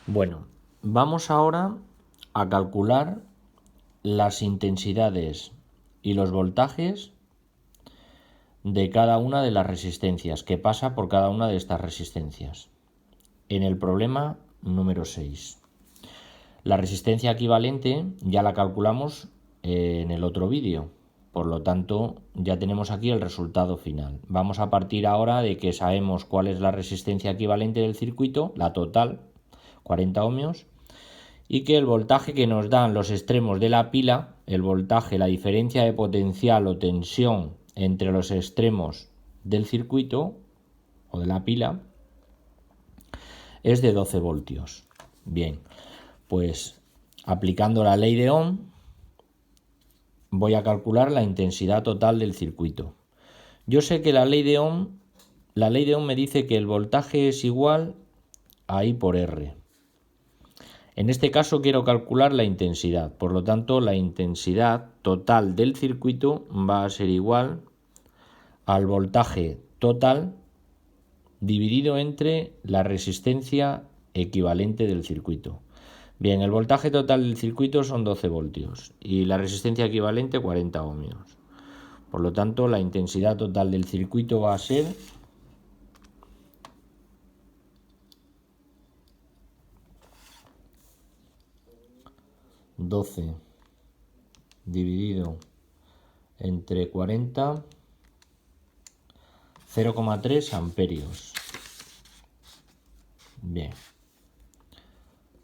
Bueno, vamos ahora a calcular las intensidades y los voltajes de cada una de las resistencias, que pasa por cada una de estas resistencias. En el problema número 6. La resistencia equivalente ya la calculamos en el otro vídeo, por lo tanto ya tenemos aquí el resultado final. Vamos a partir ahora de que sabemos cuál es la resistencia equivalente del circuito, la total, 40 ohmios, y que el voltaje que nos dan los extremos de la pila, el voltaje, la diferencia de potencial o tensión entre los extremos del circuito o de la pila, es de 12 voltios. Bien, pues aplicando la ley de Ohm voy a calcular la intensidad total del circuito. Yo sé que la ley de Ohm me dice que el voltaje es igual a I por R. En este caso quiero calcular la intensidad, por lo tanto la intensidad total del circuito va a ser igual al voltaje total dividido entre la resistencia equivalente del circuito. Bien, el voltaje total del circuito son 12 voltios y la resistencia equivalente 40 ohmios. Por lo tanto, la intensidad total del circuito va a ser 12 dividido entre 40, 0,3 amperios. Bien,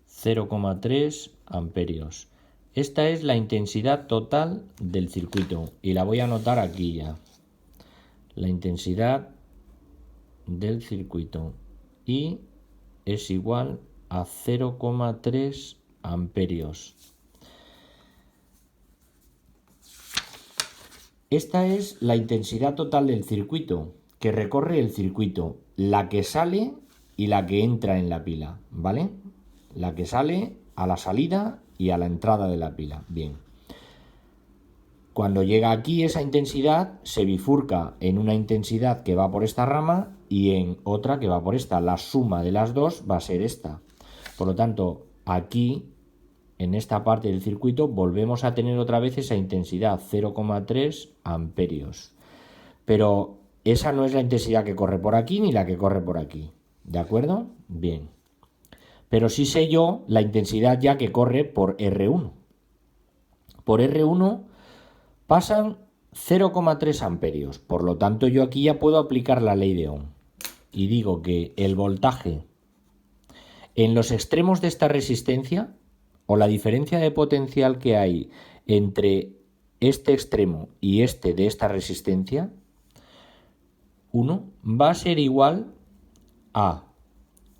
0,3 amperios. Esta es la intensidad total del circuito y la voy a anotar aquí ya. La intensidad del circuito y es igual a 0,3 amperios. Esta es la intensidad total del circuito que recorre el circuito, la que sale y la que entra en la pila, ¿vale? La que sale a la salida y a la entrada de la pila. Bien. Cuando llega aquí esa intensidad se bifurca en una intensidad que va por esta rama y en otra que va por esta. La suma de las dos va a ser esta. Por lo tanto, aquí en esta parte del circuito volvemos a tener otra vez esa intensidad, 0,3 amperios. Pero esa no es la intensidad que corre por aquí ni la que corre por aquí. ¿De acuerdo? Bien. Pero sí sé yo la intensidad ya que corre por R1. Por R1 pasan 0,3 amperios. Por lo tanto, yo aquí ya puedo aplicar la ley de Ohm. Y digo que el voltaje en los extremos de esta resistencia, o la diferencia de potencial que hay entre este extremo y este de esta resistencia, 1, va a ser igual a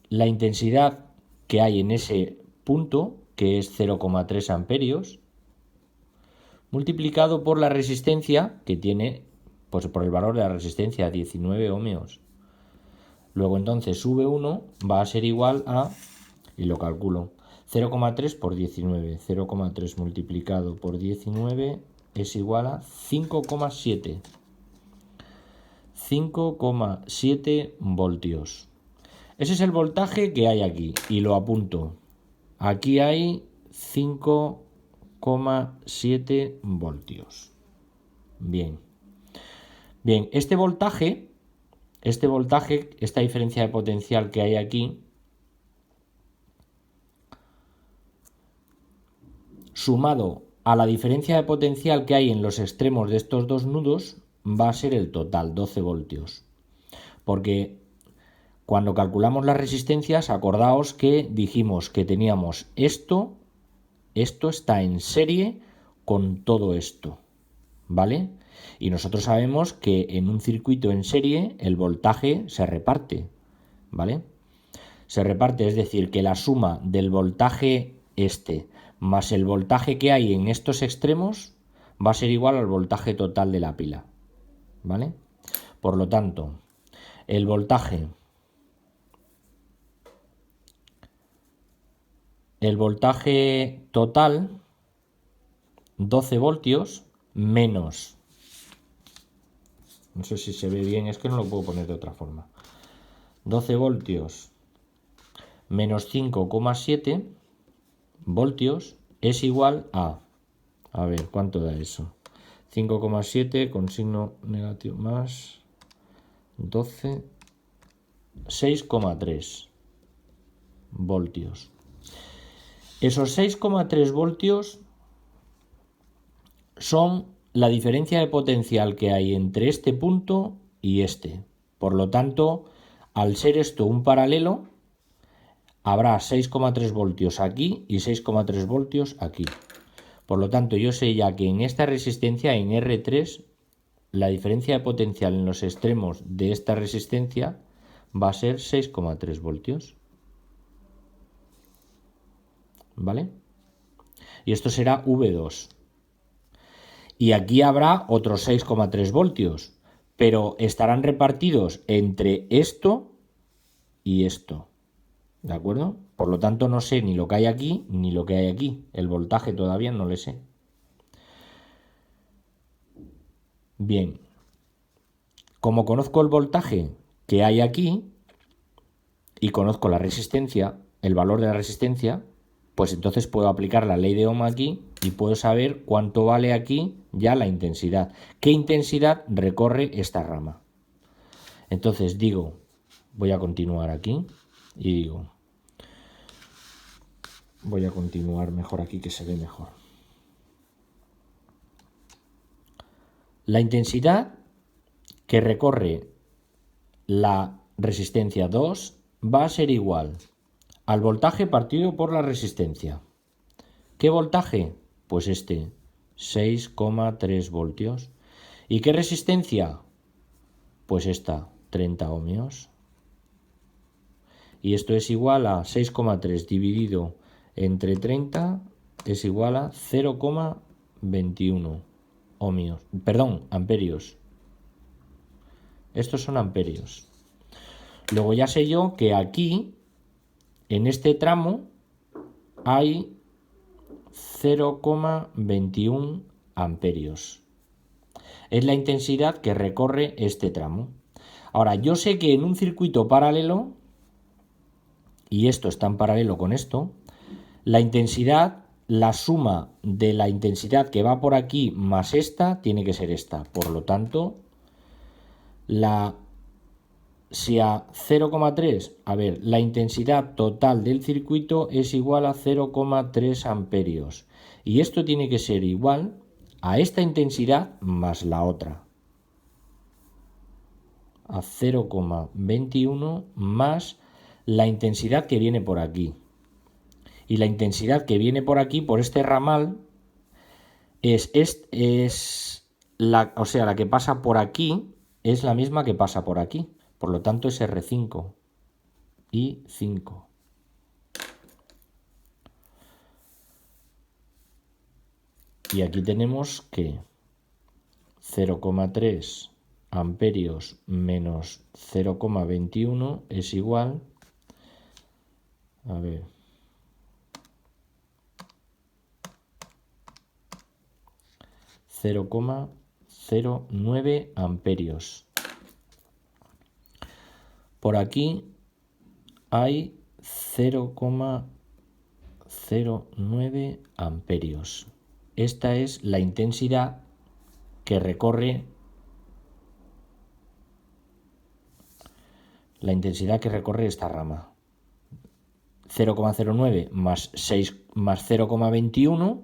la intensidad que hay en ese punto, que es 0,3 amperios, multiplicado por la resistencia que tiene, pues por el valor de la resistencia, 19 ohmios. Luego entonces V1 va a ser igual a, y lo calculo, 0,3 por 19. 0,3 multiplicado por 19 es igual a 5,7. 5,7 voltios. Ese es el voltaje que hay aquí y lo apunto. Aquí hay 5,7 voltios. Bien. Bien, esta diferencia de potencial que hay aquí, sumado a la diferencia de potencial que hay en los extremos de estos dos nudos, va a ser el total, 12 voltios. Porque cuando calculamos las resistencias, acordaos que dijimos que teníamos esto está en serie con todo esto, ¿vale? Y nosotros sabemos que en un circuito en serie el voltaje se reparte, ¿vale? Se reparte, es decir, que la suma del voltaje más el voltaje que hay en estos extremos va a ser igual al voltaje total de la pila, ¿vale? Por lo tanto, el voltaje total, 12 voltios, menos, no sé si se ve bien, es que no lo puedo poner de otra forma, 12 voltios menos 5,7 voltios es igual a ver, ¿cuánto da eso? 5,7 con signo negativo más 12, 6,3 voltios. Esos 6,3 voltios son la diferencia de potencial que hay entre este punto y este. Por lo tanto, al ser esto un paralelo, habrá 6,3 voltios aquí y 6,3 voltios aquí. Por lo tanto, yo sé ya que en esta resistencia, en R3, la diferencia de potencial en los extremos de esta resistencia va a ser 6,3 voltios. ¿Vale? Y esto será V2. Y aquí habrá otros 6,3 voltios, pero estarán repartidos entre esto y esto. ¿De acuerdo? Por lo tanto, no sé ni lo que hay aquí ni lo que hay aquí. El voltaje todavía no le sé. Bien. Como conozco el voltaje que hay aquí y conozco la resistencia, el valor de la resistencia, pues entonces puedo aplicar la ley de Ohm aquí y puedo saber cuánto vale aquí ya la intensidad. ¿Qué intensidad recorre esta rama? Entonces digo, voy a continuar aquí y digo, voy a continuar mejor aquí que se ve mejor. La intensidad que recorre la resistencia 2 va a ser igual al voltaje partido por la resistencia. ¿Qué voltaje? Pues este, 6,3 voltios. ¿Y qué resistencia? Pues esta, 30 ohmios. Y esto es igual a 6,3 dividido entre 30 es igual a 0,21 ohmios. Perdón, amperios. Estos son amperios. Luego ya sé yo que aquí, en este tramo, hay 0,21 amperios. Es la intensidad que recorre este tramo. Ahora, yo sé que en un circuito paralelo, y esto está en paralelo con esto, la intensidad, la suma de la intensidad que va por aquí más esta, tiene que ser esta. Por lo tanto, si a 0,3, a ver, la intensidad total del circuito es igual a 0,3 amperios. Y esto tiene que ser igual a esta intensidad más la otra. A 0,21 más la intensidad que viene por aquí. Y la intensidad que viene por aquí, por este ramal, es la que pasa por aquí, es la misma que pasa por aquí. Por lo tanto es R5 y 5. Y aquí tenemos que 0,3 amperios menos 0,21 es igual, a ver, 0,09 amperios. Por aquí hay 0,09 amperios. Esta es la intensidad que recorre esta rama. 0,09 más 6 más 0,21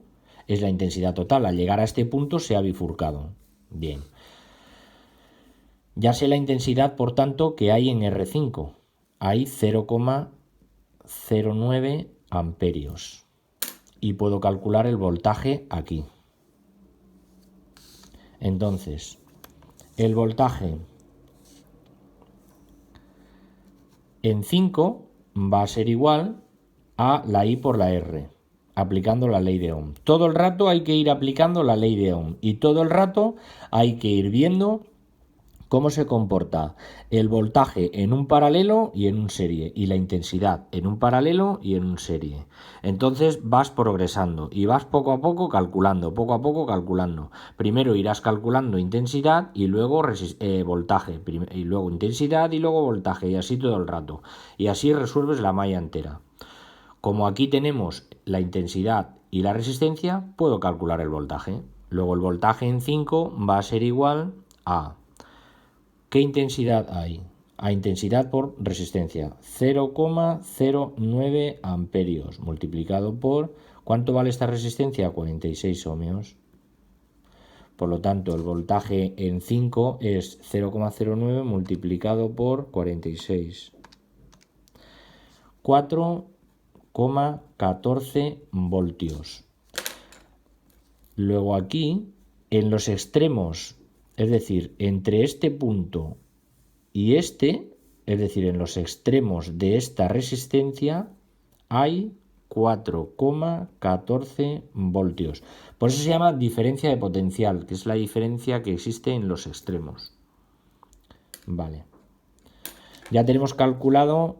es la intensidad total. Al llegar a este punto se ha bifurcado. Bien. Ya sé la intensidad, por tanto, que hay en R5. Hay 0,09 amperios. Y puedo calcular el voltaje aquí. Entonces, el voltaje en 5 va a ser igual a la I por la R, aplicando la ley de Ohm. Todo el rato hay que ir aplicando la ley de Ohm y todo el rato hay que ir viendo ¿Cómo se comporta el voltaje en un paralelo y en un serie? Y la intensidad en un paralelo y en un serie. Entonces vas progresando y vas poco a poco calculando, poco a poco calculando. Primero irás calculando intensidad y luego voltaje, y luego intensidad y luego voltaje, y así todo el rato. Y así resuelves la malla entera. Como aquí tenemos la intensidad y la resistencia, puedo calcular el voltaje. Luego el voltaje en 5 va a ser igual a... ¿Qué intensidad hay? A intensidad por resistencia, 0,09 amperios multiplicado por... ¿Cuánto vale esta resistencia? 46 ohmios. Por lo tanto, el voltaje en 5 es 0,09 multiplicado por 46. 4,14 voltios. Luego aquí, en los extremos, es decir, entre este punto y este, es decir, en los extremos de esta resistencia, hay 4,14 voltios. Por eso se llama diferencia de potencial, que es la diferencia que existe en los extremos. Vale. Ya tenemos calculado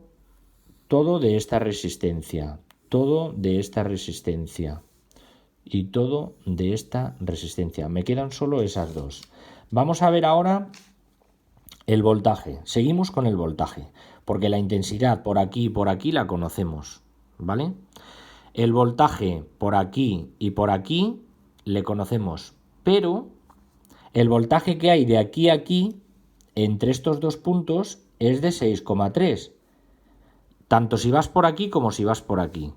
todo de esta resistencia, todo de esta resistencia y todo de esta resistencia. Me quedan solo esas dos. Vamos a ver ahora el voltaje. Seguimos con el voltaje, porque la intensidad por aquí y por aquí la conocemos, ¿vale? El voltaje por aquí y por aquí le conocemos, pero el voltaje que hay de aquí a aquí, entre estos dos puntos, es de 6,3. Tanto si vas por aquí como si vas por aquí.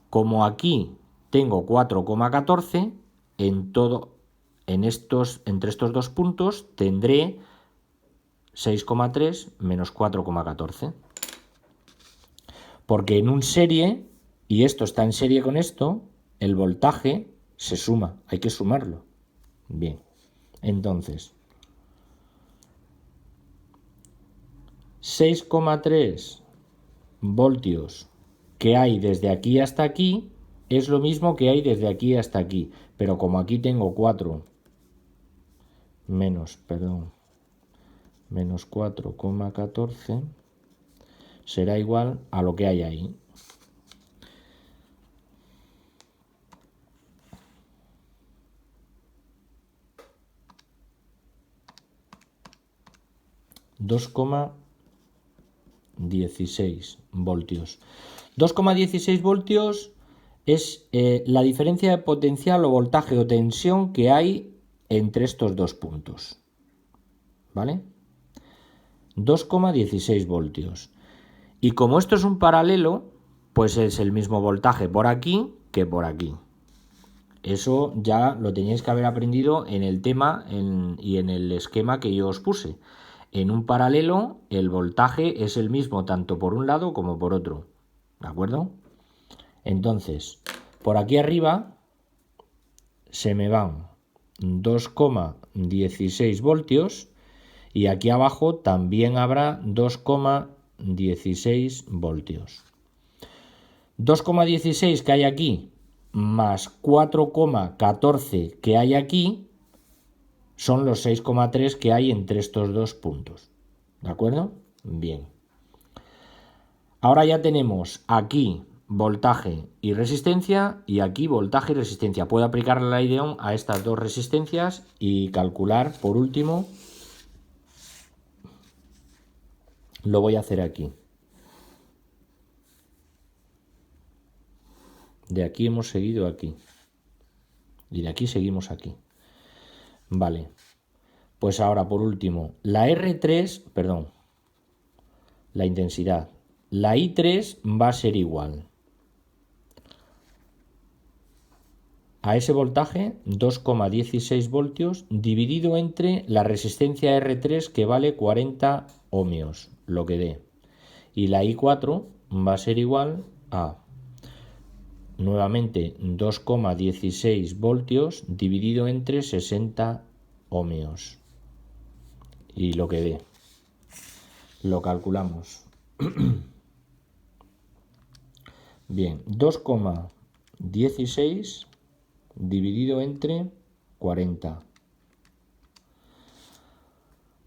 Como aquí tengo 4,14, entre estos dos puntos tendré 6,3 menos 4,14. Porque en un serie, y esto está en serie con esto, el voltaje se suma, hay que sumarlo. Bien, entonces 6,3 voltios que hay desde aquí hasta aquí es lo mismo que hay desde aquí hasta aquí, pero como aquí tengo 4 menos 4,14 será igual a lo que hay ahí. ...2,16 voltios. 2,16 voltios es la diferencia de potencial o voltaje o tensión que hay entre estos dos puntos. ¿Vale? 2,16 voltios. Y como esto es un paralelo, pues es el mismo voltaje por aquí que por aquí. Eso ya lo teníais que haber aprendido en el tema y en el esquema que yo os puse. En un paralelo el voltaje es el mismo tanto por un lado como por otro. ¿De acuerdo? Entonces, por aquí arriba se me van 2,16 voltios y aquí abajo también habrá 2,16 voltios. 2,16 que hay aquí más 4,14 que hay aquí son los 6,3 que hay entre estos dos puntos. ¿De acuerdo? Bien. Ahora ya tenemos aquí voltaje y resistencia y aquí voltaje y resistencia. Puedo aplicar la ley de Ohm a estas dos resistencias y calcular por último. Lo voy a hacer aquí. De aquí hemos seguido aquí. Y de aquí seguimos aquí. Vale. Pues ahora por último, la intensidad. La I3 va a ser igual a ese voltaje, 2,16 voltios, dividido entre la resistencia R3 que vale 40 ohmios, lo que dé. Y la I4 va a ser igual a, nuevamente, 2,16 voltios dividido entre 60 ohmios. Y lo que dé. Lo calculamos. Bien, 2,16 dividido entre 40.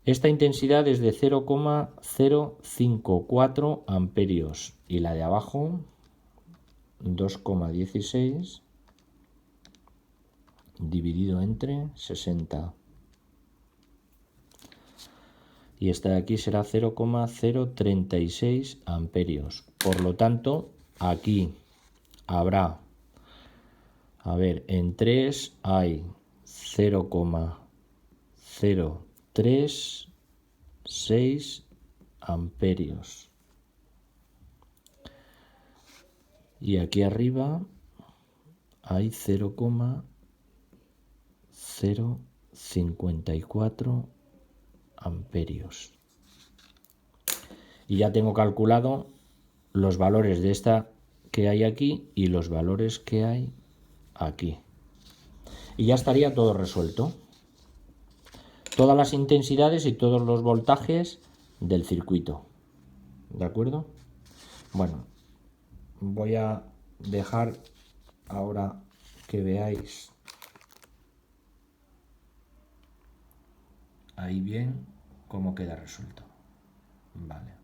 Esta intensidad es de 0,054 amperios y la de abajo 2,16 dividido entre 60. Y esta de aquí será 0,036 amperios. Por lo tanto, aquí habrá, a ver, en 3 hay 0,036 amperios. Y aquí arriba hay 0,054 amperios. Y ya tengo calculado los valores de esta que hay aquí y los valores que hay aquí. Y ya estaría todo resuelto. Todas las intensidades y todos los voltajes del circuito. ¿De acuerdo? Bueno, voy a dejar ahora que veáis ahí bien cómo queda resuelto. Vale.